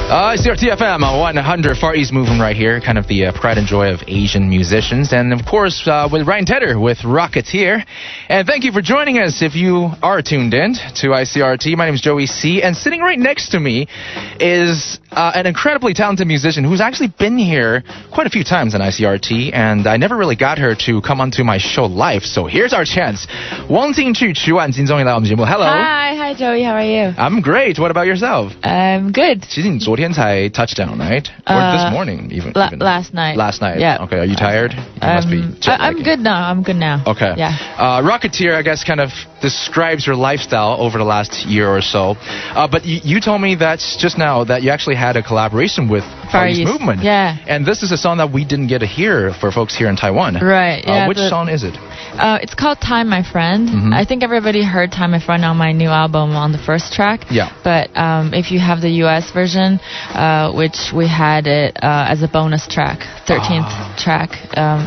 ICRT FM 100 Far East Movement right here, kind of the pride and joy of Asian musicians. And of course, with Ryan Tedder with Rocketeer. And thank you for joining us if you are tuned in to ICRT. My name is Joey C. And sitting right next to me is an incredibly talented musician who's actually been here quite a few times on ICRT. And I never really got her to come onto my show live. So here's our chance. 王进去曲婉金终于来我们节目. Hello. Hi Joey, how are you? I'm great. What about yourself? I'm good. 其实你昨天才 touchdown, right? Or this morning, even. Last night. Last night. Yeah. Okay. Are you tired? You must be I'm good now. Okay. Yeah. Rocketeer, I guess, kind of describes your lifestyle over the last year or so. But you told me that just now that you actually had a collaboration with Far East Movement. Yeah. And this is a song that we didn't get to hear for folks here in Taiwan. Right. Yeah. Which song is it? It's called Time My Friend. Mm-hmm. I think everybody heard Time My Friend on my new album on the first track. Yeah. But if you have the US version, which we had it as a bonus track, 13th track,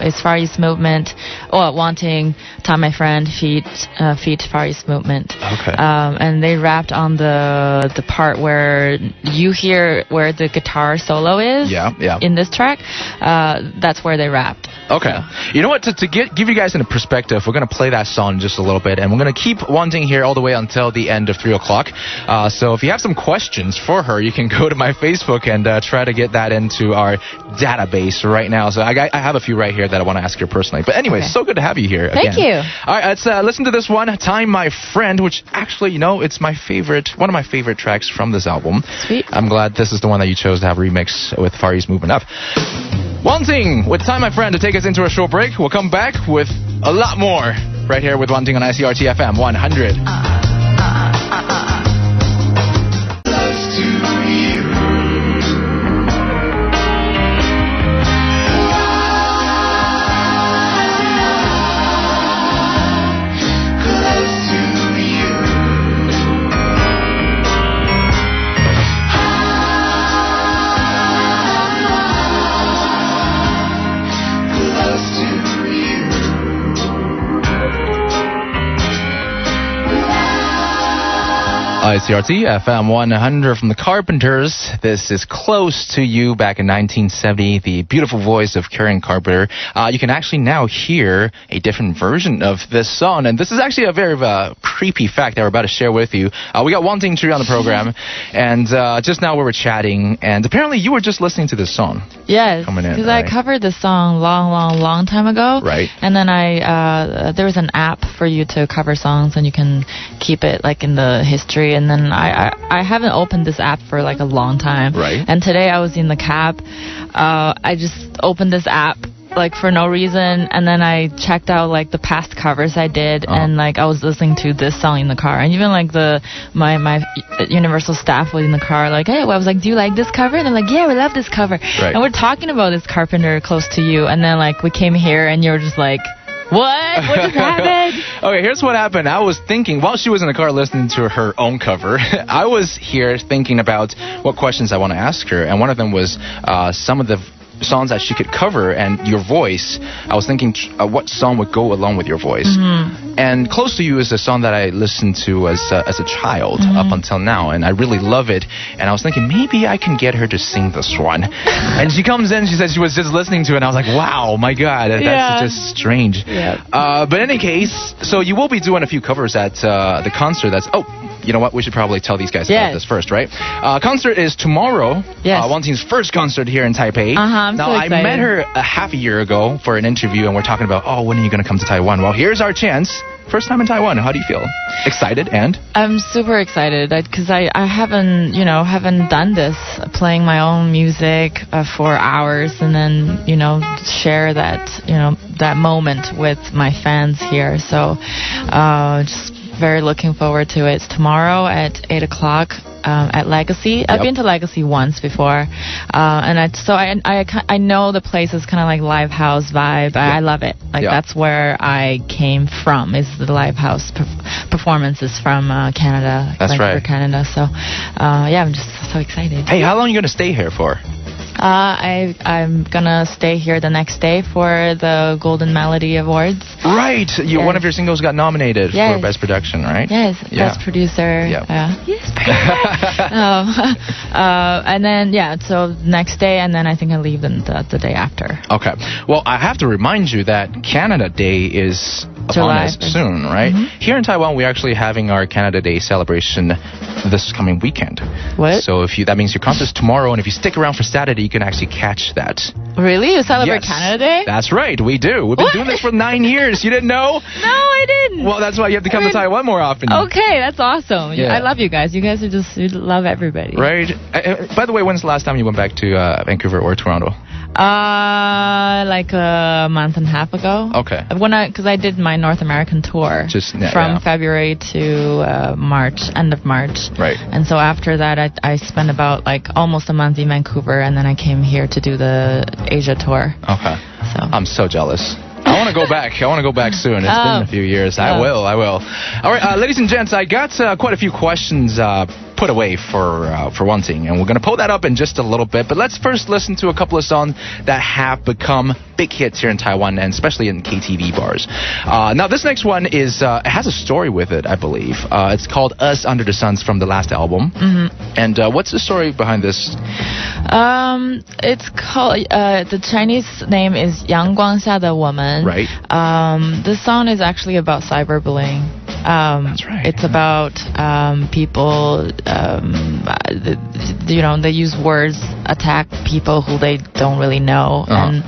it's Far East Movement, wanting Time My Friend feat Far East Movement. Okay. And they rapped on the part where you hear where the guitar solo is. Yeah. In this track, that's where they rapped. Okay. You know what? To give you guys in a perspective, we're going to play that song in just a little bit, and we're going to keep wanting here all the way until the end of 3 o'clock. So if you have some questions for her, you can go to my Facebook and try to get that into our database right now. So I have a few right here that I want to ask her personally. But anyway, so good to have you here again. Thank you. All right, let's listen to this one, Time My Friend, which actually, it's one of my favorite tracks from this album. Sweet. I'm glad this is the one that you chose to have a remix with Far East Movement up. Wang Ting with Time My Friend to take us into a short break. We'll come back with a lot more right here with Wang Ting on ICRT FM 100. ICRT FM 100 from the Carpenters. This is Close to You back in 1970. The beautiful voice of Karen Carpenter. You can actually now hear a different version of this song. And this is actually a very creepy fact that we're about to share with you. We got Wang Ting on the program. And just now we were chatting. And apparently you were just listening to this song. Yes, because right? I covered this song long time ago. Right. And then there was an app for you to cover songs and you can keep it like in the history. And then I haven't opened this app for like a long time. Right. And today I was in the cab. I just opened this app like for no reason, and then I checked out like the past covers I did, and like I was listening to this song in the car, and even like my Universal staff was in the car like, hey, I was like, do you like this cover? And I'm like, yeah, we love this cover. Right. And we're talking about this Carpenter Close to You, and then like we came here and you were just like, what just happened? Okay, here's what happened. I was thinking, while she was in the car listening to her own cover, I was here thinking about what questions I want to ask her, and one of them was some of the songs that she could cover and your voice. I was thinking what song would go along with your voice. Mm-hmm. And Close to You is a song that I listened to as a child up until now, and I really love it. And I was thinking maybe I can get her to sing this one. And she comes in, she said she was just listening to it, and I was like, wow, my God, that's just strange. Yeah. But in any case, so you will be doing a few covers at the concert. You know what? We should probably tell these guys about this first, right? Concert is tomorrow. Yes. Wang Ting's first concert here in Taipei. I'm now, so excited. I met her a half a year ago for an interview, and we're talking about, when are you going to come to Taiwan? Well, here's our chance. First time in Taiwan. How do you feel? Excited and? I'm super excited because I haven't done this, playing my own music for hours and then, share that moment with my fans here. So, just very looking forward to it. It's tomorrow at 8 o'clock at Legacy. I've been to Legacy once before, and I know the place is kind of like live house vibe. I love it. That's where I came from. Is the live house performances from Canada? That's right. Canada. So, I'm just so excited. Hey, how long are you going to stay here for? I'm gonna stay here the next day for the Golden Melody Awards. Right. One of your singles got nominated for Best Production, right? Yes, Best Producer. Yes. And then, so next day, and then I think I leave the day after. Okay. Well, I have to remind you that Canada Day is upon us soon, right? Here in Taiwan, we're actually having our Canada Day celebration this coming weekend. What? So that means your concert is tomorrow, and if you stick around for Saturday, you can actually catch that. Really? You celebrate Canada Day? That's right, we do. We've been doing this for 9 years. You didn't know? No, I didn't. Well, that's why you have to come to Taiwan more often. Okay, that's awesome. Yeah. I love you guys. You guys you love everybody. Right. By the way, when's the last time you went back to Vancouver or Toronto? Like a month and a half ago. Okay. Because I did my North American tour from February to March, end of March. Right. And so after that, I spent about almost a month in Vancouver, and then I came here to do the Asia tour. Okay. So I'm so jealous. I want to go back. I want to go back soon. It's been a few years. I will. All right, ladies and gents, I got quite a few questions put away for one thing, and we're going to pull that up in just a little bit. But let's first listen to a couple of songs that have become big hits here in Taiwan, and especially in KTV bars. Now, this next one is it has a story with it, I believe. It's called Us Under the Suns from the last album. And what's the story behind this? It's called, the Chinese name is 阳光下的我们. Right. This song is actually about cyberbullying. That's right. It's about people, they use words, attack people who they don't really know. And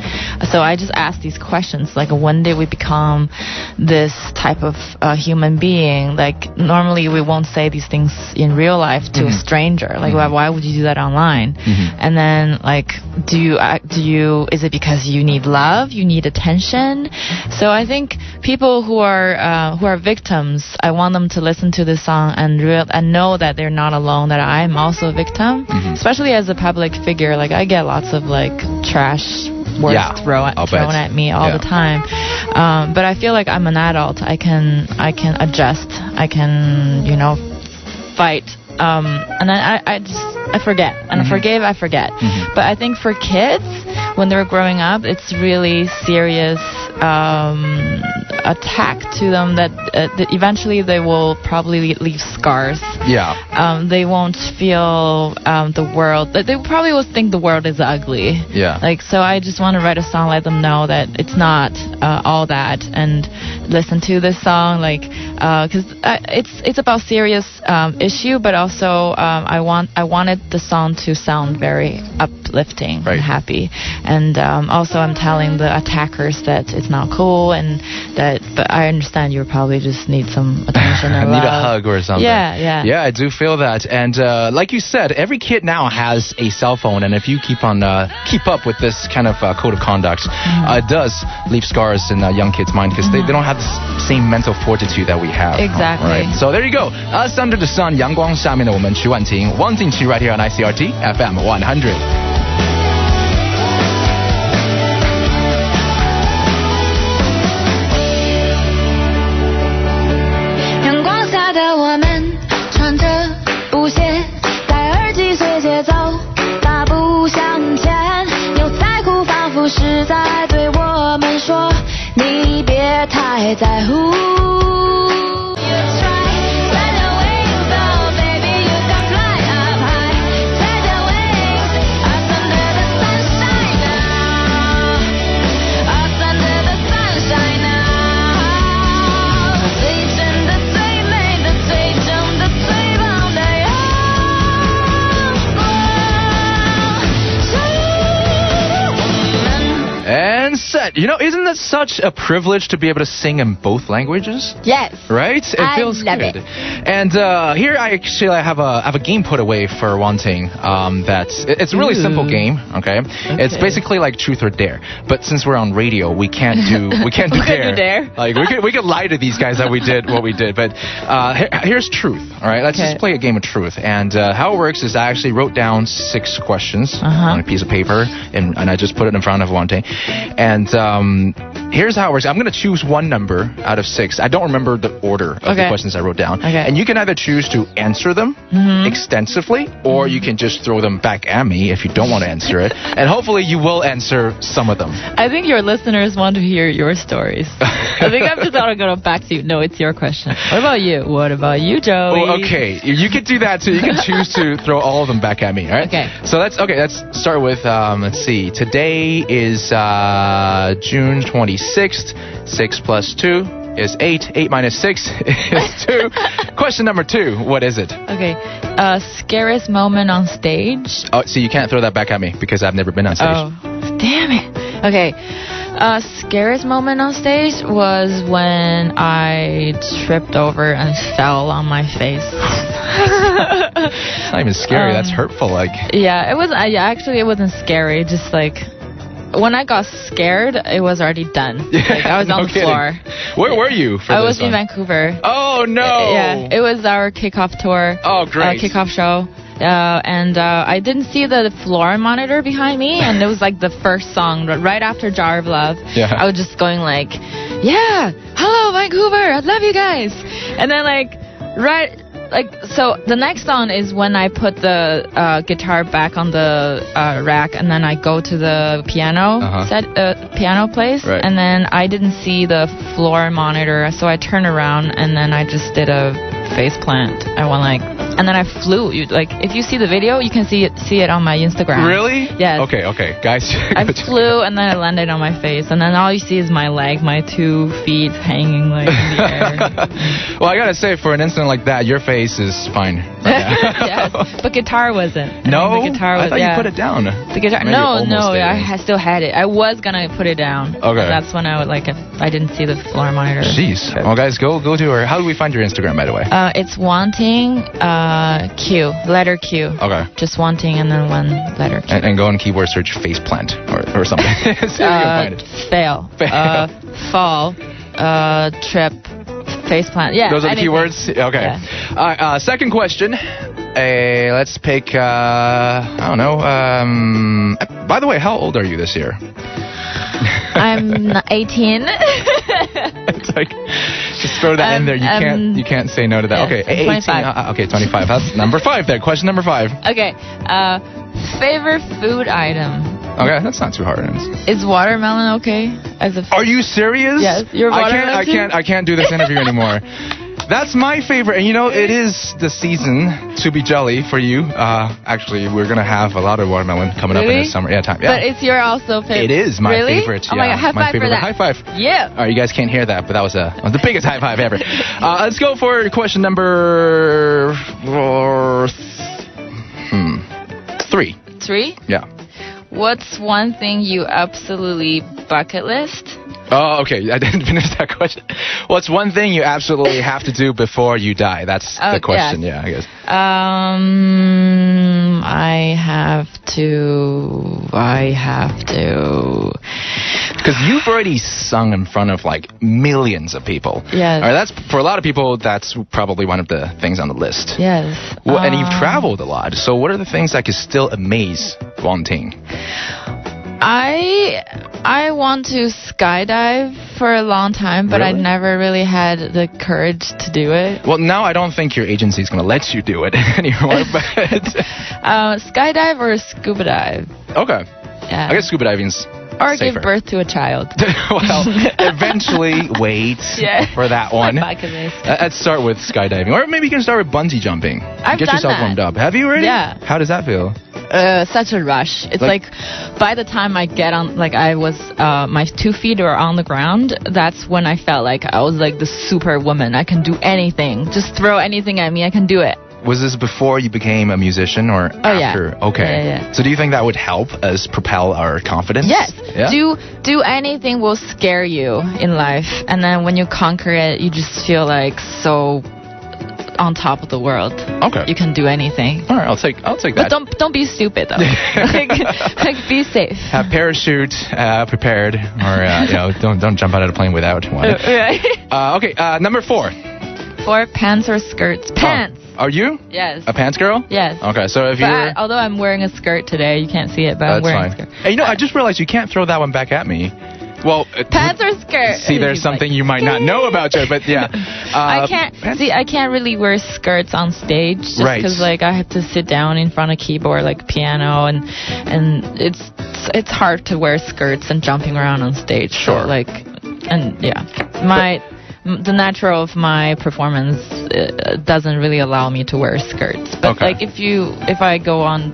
so I just ask these questions, like, when did we become this type of human being? Like, normally we won't say these things in real life to a stranger. Like, why would you do that online? And then, like, is it because you need love? You need attention? So I think people who are victims, I want them to listen to this song and know that they're not alone, that I'm also a victim, especially as a public figure. Like, I get lots of trash words thrown at me all the time. But I feel like I'm an adult. I can adjust. I can, fight. And I forget. And I forget. But I think for kids, when they're growing up, it's really serious attack to them that eventually they will probably leave scars. Yeah. They won't feel the world. They probably will think the world is ugly. Yeah. So I just want to write a song, let them know that it's not all that, and listen to this song, because it's about serious issue, but also I wanted the song to sound very uplifting and happy, and also I'm telling the attackers that it's not cool, and but I understand you probably just need some attention and love. Need a hug or something. Yeah, I do feel that. And like you said, every kid now has a cell phone, and if you keep up with this kind of code of conduct, it does leave scars in young kids' mind, because they don't have the same mental fortitude that we have. Exactly. Right. So there you go. Us Under the Sun, 阳光下面的我们，曲婉婷，汪静琪 right here on ICRT FM 100. 是在对我们说，你别太在乎。Set. Isn't that such a privilege to be able to sing in both languages? Yes. Right? It feels love good. It. And here I have a game put away for one thing. It's a really simple game. Okay. It's basically like truth or dare. But since we're on radio, we can't do dare. Like we could lie to these guys that we did what we did. But here's truth. All right. Let's just play a game of truth. And how it works is I actually wrote down 6 questions on a piece of paper, and I just put it in front of Wante. And Here's how it works. I'm going to choose one number out of 6. I don't remember the order of the questions I wrote down. Okay. And you can either choose to answer them extensively, or you can just throw them back at me if you don't want to answer it. And hopefully you will answer some of them. I think your listeners want to hear your stories. I think I'm just going to go back to you. No, it's your question. What about you? What about you, Joey? Oh, okay. You can do that too. You can choose to throw all of them back at me. All right. Okay. So let's start with let's see. Today is June 26th. 6 plus 2 is 8. 8 minus 6 is 2. Question number 2. What is it? Okay. Scariest moment on stage? Oh, so you can't throw that back at me because I've never been on stage. Oh, damn it. Okay. Scariest moment on stage was when I tripped over and fell on my face. It's not even scary. That's hurtful. Like. Yeah, it was. Actually, it wasn't scary. Just like when I got scared, it was already done. Like, I was on the floor. Where were you for I this was in Vancouver. Oh, no. Yeah, it was our kickoff tour. Oh, great. Kickoff show. And I didn't see the floor monitor behind me, and it was like the first song right after Jar of Love. Yeah. I was just going like, yeah, hello Vancouver, I love you guys. And then so the next song is when I put the guitar back on the rack, and then I go to the piano piano place, right. And then I didn't see the floor monitor, so I turned around and then I just did a face plant. I went like, and then I flew. If you see the video, you can see it on my Instagram. Really? Yes. Okay, guys. I flew and then I landed on my face, and then all you see is my leg, my 2 feet hanging like in the air. Well, I gotta say, for an incident like that, your face is fine. Yes, but guitar wasn't. No, the guitar was. I thought you put it down. The guitar. Maybe No, did. I still had it. I was gonna put it down. Okay. That's when I didn't see the floor monitor. Jeez. Well, guys, go to her. How do we find your Instagram, by the way? It's wanting Q, letter Q. Okay. Just wanting and then one letter Q. And go on keyword search faceplant or something. See if you can find it. Fail. Fall. Trip. Faceplant. Yeah. Those are the anything. keywords? Okay. Yeah. All right, second question. Let's pick, I don't know. By the way, how old are you this year? I'm 18. It's like, just throw that in there. You can't say no to that. Yes, Okay, 25. Okay, 25. That's number 5 there. Question number 5. Okay. Favorite food item? Okay, that's not too hard. Is watermelon okay? Are you serious? Yes. You're watermelon too? I can't do this interview anymore. That's my favorite. And it is the season to be jelly for you. Actually, we're going to have a lot of watermelon coming up in the summer. Yeah, time. Yeah. But it's your also favorite. It is my favorite. Oh my God, high five for that. High five. Yeah. All right, you guys can't hear that, but that was the biggest high five ever. Let's go for question number 3. 3? Yeah. What's one thing you absolutely bucket list? Oh, okay. I didn't finish that question. What's one thing you absolutely have to do before you die? That's the question. Yes. Yeah, I guess. I have to. Because you've already sung in front of like millions of people. Yes. All right, that's for a lot of people. That's probably one of the things on the list. Yes. Well, and you've traveled a lot. So, what are the things that could still amaze Wang Ting? I want to skydive for a long time, but Really? I never really had the courage to do it. Well, now I don't think your agency is going to let you do it anymore. But Skydive or scuba dive? okay, Yeah. I guess scuba diving's Or safer. give birth to a child. Well, eventually wait for that one. Bucket list. Let's start with skydiving, or maybe you can start with bungee jumping. I've Get done yourself that. warmed up. Have you already? Yeah. How does that feel? Such a rush. It's like by the time I get on, like I was, my 2 feet were on the ground. That's when I felt like I was like the superwoman. I can do anything. Just throw anything at me. I can do it. Was this before you became a musician or after? Yeah. Okay. Yeah. So do you think that would help us propel our confidence? Yes. Yeah? Do anything will scare you in life, and then when you conquer it, you just feel like so on top of the world. Okay. You can do anything. All right, I'll take But that. don't be stupid though. like be safe. Have parachute prepared, or don't jump out of the plane without one. Right. Okay, number 4. 4 pants or skirts? Pants. Are you Yes. a pants girl? Yes. Okay, so if But you're... although I'm wearing a skirt today, you can't see it, but I'm That's wearing fine. a skirt. Hey, I just realized you can't throw that one back at me. Well, pants or skirt? See, there's He's something like, you might not know about Joy, but yeah. I can't really wear skirts on stage just because like I have to sit down in front of keyboard like piano and it's hard to wear skirts and jumping around on stage. Sure. So, like, and yeah, the natural of my performance doesn't really allow me to wear skirts. But like if I go on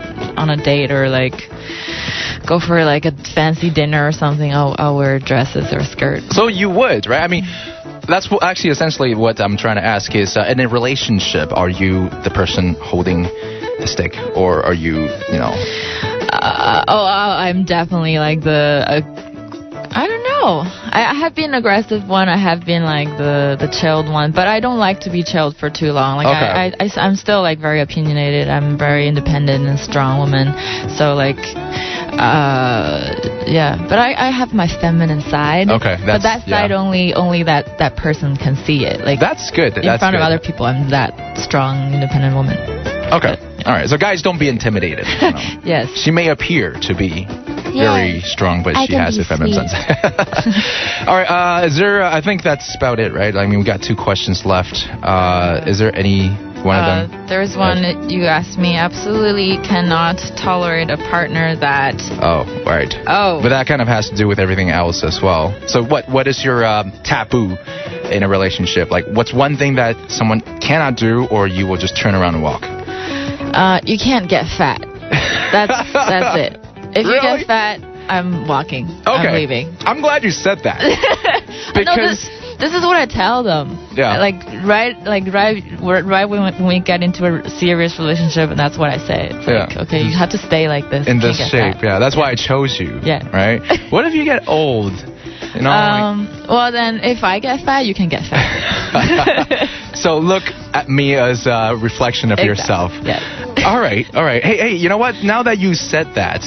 a date or like go for like a fancy dinner or something, I'll wear dresses or skirts. So you would, right? I mean, that's actually essentially what I'm trying to ask is, in a relationship, are you the person holding the stick, or are you know? I'm definitely like I don't know. I have been aggressive one. I have been like the chilled one, but I don't like to be chilled for too long. Like I'm still like very opinionated. I'm very independent and strong woman. So like, yeah. But I have my feminine side. Okay. But that side only that person can see it. Like that's good. In front of other people, I'm that strong, independent woman. Okay. All right. So guys, don't be intimidated. You know. Yes. She may appear to be very strong, but she has a feminine side. All right, is there? I think that's about it, right? I mean, we got 2 questions left. Is there any one of them? There's one that you asked me. Absolutely cannot tolerate a partner that. Oh, right. Oh. But that kind of has to do with everything else as well. So, what is your taboo in a relationship? Like, what's one thing that someone cannot do, or you will just turn around and walk? You can't get fat. That's it. If you get fat, I'm walking. Okay. I'm leaving. I'm glad you said that. Because this is what I tell them. Yeah. Like right when we get into a serious relationship, and that's what I say. It's like, okay, you have to stay like this. In this shape, yeah. That's why I chose you. Yeah. Right? What if you get old? You know, well, then if I get fat, you can get fat. So look at me as a reflection of yourself. Yeah. All right. Hey, you know what? Now that you said that,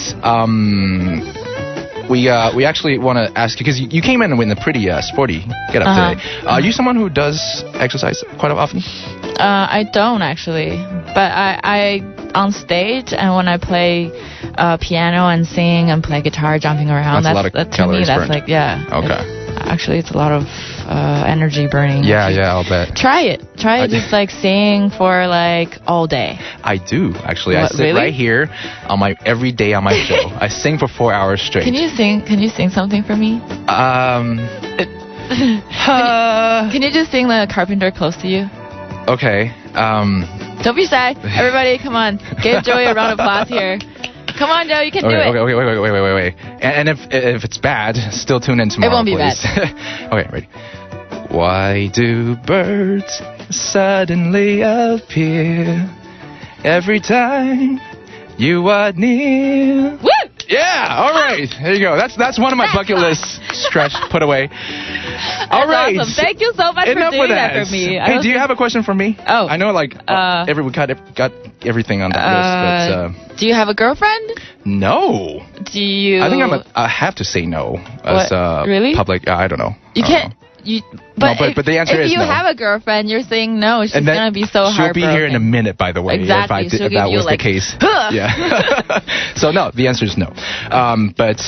we actually want to ask you, because you came in with a pretty sporty get up today. Are you someone who does exercise quite often? I don't actually, but I on stage and when I play piano and sing and play guitar, jumping around. That's a lot of calories that's burned. like Actually, it's a lot of energy burning. Yeah, I'll bet. Try it. Just like sing for like all day. I do actually. What, I sit right here on every day on my show. I sing for 4 hours straight. Can you sing something for me? Can you just sing the Carpenter Close to You? Okay. Don't be shy. Everybody, come on. Give Joey a round of applause here. Come on, Joe, you can do it. Okay, wait. And if it's bad, still tune in tomorrow. It won't be please. bad. Okay, ready. Why do birds suddenly appear every time you are near? Woo! Yeah, all right. There you go. That's one of my bucket list stretch put away. All right. Awesome. Thank you so much for doing that for me. Hey, do you have a question for me? Oh. I know, like, we got everything on that list, but... do you have a girlfriend? No. Do you... I think I have to say no. As really? Public, I don't know. You can't... But the answer is no. If you have a girlfriend, you're saying no. She's gonna be so heartbroken. She'll be here in a minute, by the way. Exactly. If that was the case. Yeah. So no, the answer is no. But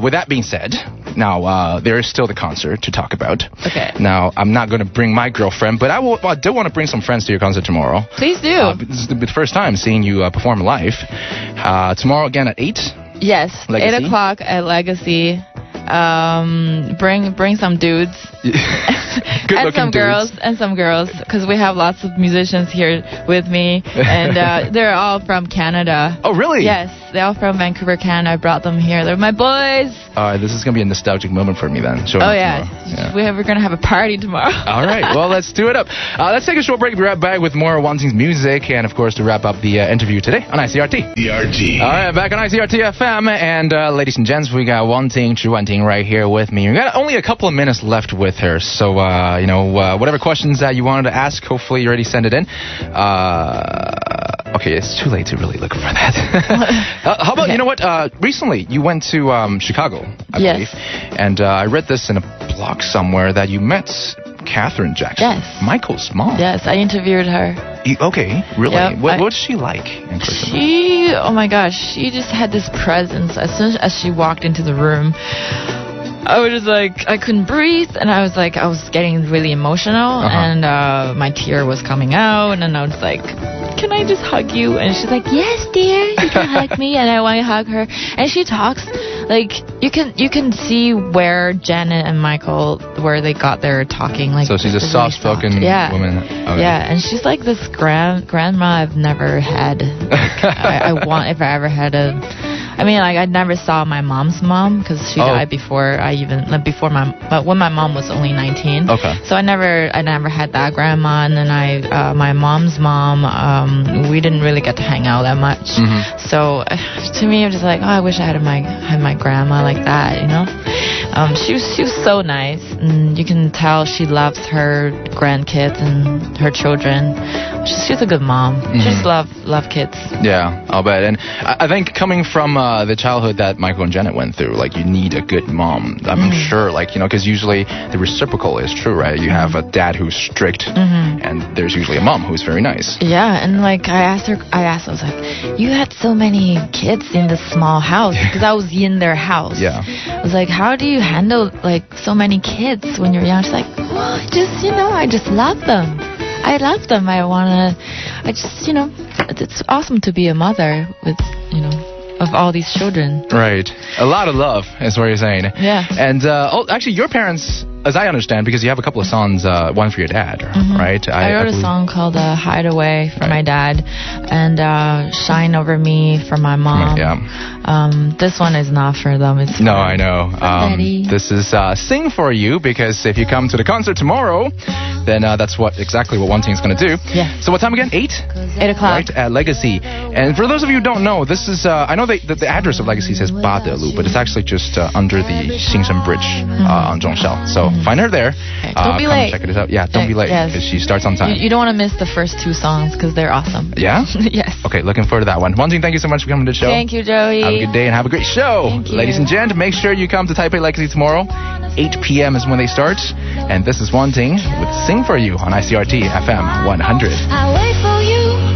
with that being said, now there is still the concert to talk about. Okay. Now I'm not going to bring my girlfriend, but I do want to bring some friends to your concert tomorrow. Please do. This is the first time seeing you perform live. Tomorrow again at 8. Yes. Legacy? 8 o'clock at Legacy. Bring some dudes. Good and some girls, because we have lots of musicians here with me, and they're all from Canada. Oh, really? Yes, they're all from Vancouver, Canada. I brought them here. They're my boys. All right, this is gonna be a nostalgic moment for me then. We're gonna have a party tomorrow. All right, well, let's do it up. Let's take a short break. Be right back with more Wanting's music, and of course to wrap up the interview today on ICRT. ICRT. All right, back on ICRT FM, and ladies and gents, we got Wanting right here with me. We got only a couple of minutes left with her, so whatever questions that you wanted to ask, hopefully you already sent it in. Okay, it's too late to really look for that. How about, you know what, recently you went to Chicago, I believe, and I read this in a blog somewhere that you met Catherine Jackson. Yes. Michael's mom. Yes, I interviewed her. Okay, really? Yep, what's she like in person? Oh my gosh, she just had this presence as soon as she walked into the room. I was just like, I couldn't breathe, and I was getting really emotional, and my tear was coming out, and I was like, can I just hug you? And she's like, yes, dear, you can hug me. And I want to hug her. And she talks like you can see where Janet and Michael, where they got their talking. Like, so she's a soft-spoken woman. Okay. Yeah, and she's like this grandma I've never had. I want, if I ever had I mean, like, I never saw my mom's mom because she died before when my mom was only 19. Okay. So I never had that grandma, and then my mom's mom, we didn't really get to hang out that much. So to me, I'm just like, oh, I wish I had my grandma like that, you know. She was so nice, and you can tell she loves her grandkids and her children. She's a good mom. She just love kids. Yeah, I'll bet. And I think coming from the childhood that Michael and Janet went through, like, you need a good mom. I'm sure, like, you know, because usually the reciprocal is true, right? You have a dad who's strict, and there's usually a mom who's very nice. Yeah, and like I asked, I was like, you had so many kids in this small house, because I was in their house. Yeah. I was like, how do you handle like so many kids when you're young? She's like, well, I just love them. I love them. It's awesome to be a mother with, of all these children. Right. A lot of love is what you're saying. Yeah. And actually, your parents, as I understand, because you have a couple of songs, one for your dad, right? I wrote a song called Hideaway for my dad, and Shine Over Me for my mom. Yeah. This one is not for them. It's No, I know. Daddy. This is Sing For You, because if you come to the concert tomorrow, then that's exactly what One Team's going to do. Yeah. So what time again? 8? 8 o'clock. Right, at Legacy. And for those of you who don't know, this is, I know that the address of Legacy says Badelu, but it's actually just under the Xingsheng Bridge on Zhongshan. So find her there. Okay. Don't be late. Check it out. Yeah, don't be late, because she starts on time. You don't want to miss the first 2 songs, because they're awesome. Yeah? Yes. Okay, looking forward to that one. One Team, thank you so much for coming to the show. Thank you, Joey. Have a good day and have a great show. Thank you. Ladies and gents, make sure you come to Taipei Legacy tomorrow. 8 p.m. is when they start. And this is One Team with Sing For You on ICRT FM 100. I wait for you.